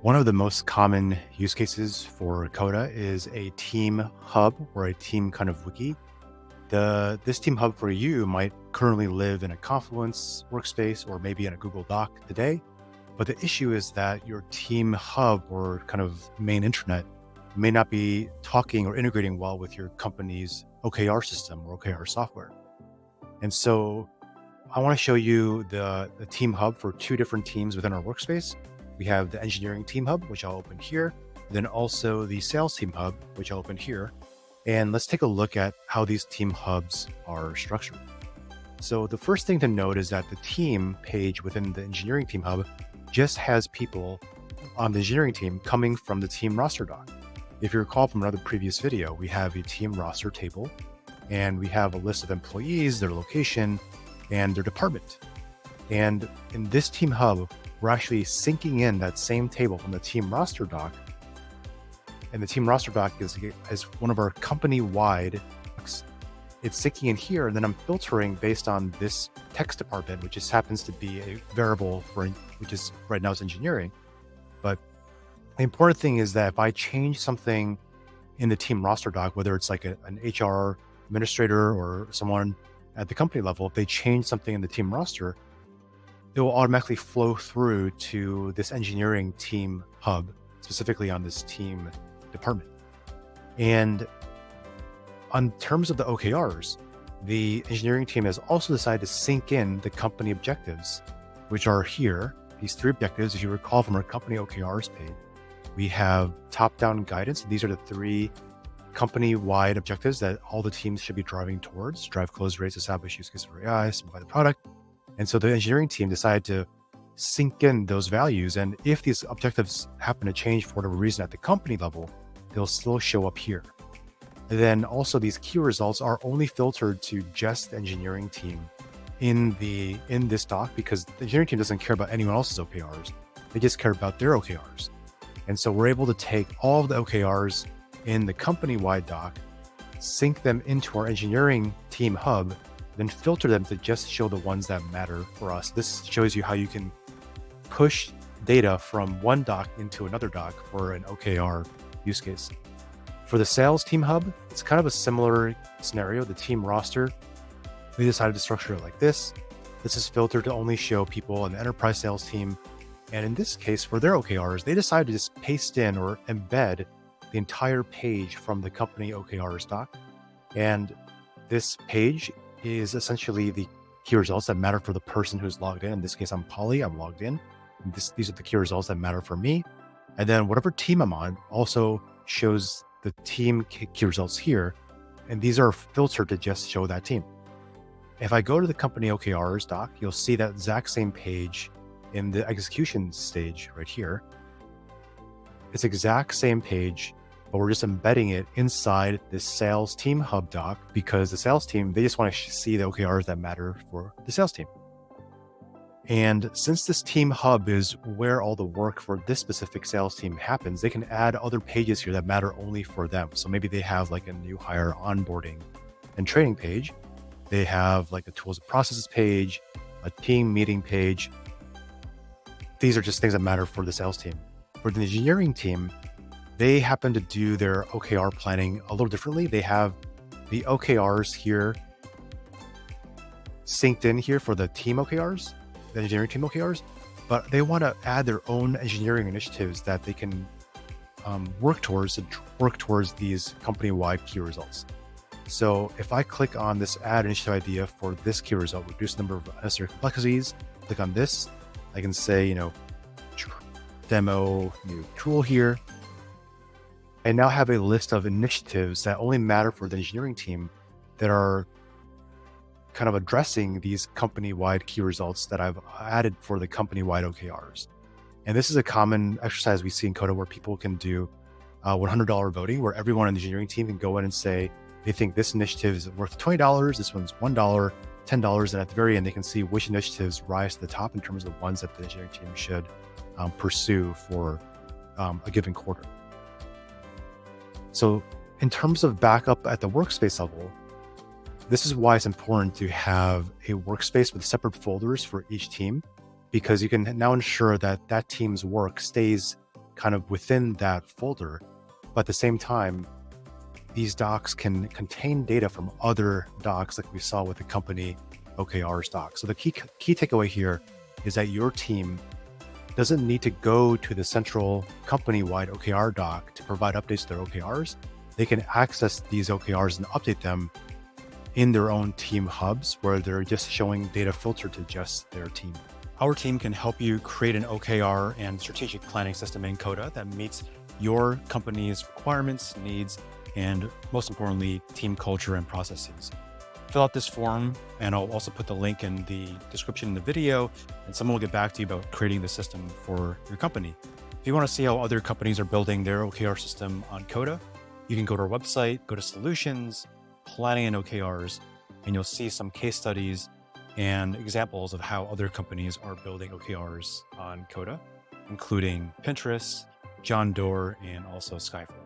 One of the most common use cases for Coda is a team hub or a team kind of wiki. This team hub for you might currently live in a Confluence workspace or maybe in a Google Doc today. But the issue is that your team hub or kind of main intranet may not be talking or integrating well with your company's OKR system or OKR software. And so I want to show you the team hub for two different teams within our workspace. We have the engineering team hub, which I'll open here, then also the sales team hub, which I'll open here. And let's take a look at how these team hubs are structured. So the first thing to note is that the team page within the engineering team hub just has people on the engineering team coming from the team roster doc. If you recall from another previous video, we have a team roster table and we have a list of employees, their location, and their department. And in this team hub, we're actually syncing in that same table from the team roster doc. And the team roster doc is one of our company-wide docs. It's syncing in here, and then I'm filtering based on this text department, which just happens to be a variable which is right now is engineering. But the important thing is that if I change something in the team roster doc, whether it's like an HR administrator or someone at the company level, if they change something in the team roster, it will automatically flow through to this engineering team hub, specifically on this team department. And on terms of the OKRs, the engineering team has also decided to sync in the company objectives, which are here. These three objectives, if you recall from our company OKRs page, we have top-down guidance. These are the three company-wide objectives that all the teams should be driving towards: drive close rates, establish use case for AI, simplify the product. And so the engineering team decided to sync in those values. And if these objectives happen to change for whatever reason at the company level, they'll still show up here. And then also these key results are only filtered to just the engineering team in this doc, because the engineering team doesn't care about anyone else's OKRs. They just care about their OKRs. And so we're able to take all of the OKRs in the company-wide doc, sync them into our engineering team hub, then filter them to just show the ones that matter for us. This shows you how you can push data from one doc into another doc for an OKR use case. For the sales team hub, it's kind of a similar scenario. The team roster, we decided to structure it like this. This is filtered to only show people in the enterprise sales team. And in this case, for their OKRs, they decided to just paste in or embed the entire page from the company OKRs doc. And this page is essentially the key results that matter for the person who's logged in. In this case, I'm Polly, I'm logged in. These are the key results that matter for me. And then whatever team I'm on also shows the team key results here. And these are filtered to just show that team. If I go to the company OKRs doc, you'll see that exact same page in the execution stage right here. It's exact same page, but we're just embedding it inside this sales team hub doc, because the sales team, they just want to see the OKRs that matter for the sales team. And since this team hub is where all the work for this specific sales team happens, they can add other pages here that matter only for them. So maybe they have like a new hire onboarding and training page. They have like a tools and processes page, a team meeting page. These are just things that matter for the sales team. For the engineering team, they happen to do their OKR planning a little differently. They have the OKRs here synced in here for the team OKRs, the engineering team OKRs, but they want to add their own engineering initiatives that they can work towards these company-wide key results. So if I click on this add initiative idea for this key result, reduce the number of unnecessary complexities, click on this, I can say, demo new tool here. I now have a list of initiatives that only matter for the engineering team that are kind of addressing these company-wide key results that I've added for the company-wide OKRs. And this is a common exercise we see in Coda where people can do $100 voting, where everyone in the engineering team can go in and say they think this initiative is worth $20, this one's $1, $10, and at the very end, they can see which initiatives rise to the top in terms of the ones that the engineering team should pursue for a given quarter. So in terms of backup at the workspace level, this is why it's important to have a workspace with separate folders for each team, because you can now ensure that that team's work stays kind of within that folder. But at the same time, these docs can contain data from other docs, like we saw with the company OKRs doc. So the key takeaway here is that your team doesn't need to go to the central company-wide OKR doc to provide updates to their OKRs. They can access these OKRs and update them in their own team hubs, where they're just showing data filtered to just their team. Our team can help you create an OKR and strategic planning system in Coda that meets your company's requirements, needs, and most importantly, team culture and processes. Fill out this form, and I'll also put the link in the description in the video, and someone will get back to you about creating the system for your company. If you want to see how other companies are building their OKR system on Coda, you can go to our website, go to Solutions, Planning and OKRs, and you'll see some case studies and examples of how other companies are building OKRs on Coda, including Pinterest, John Doerr, and also Skyfall.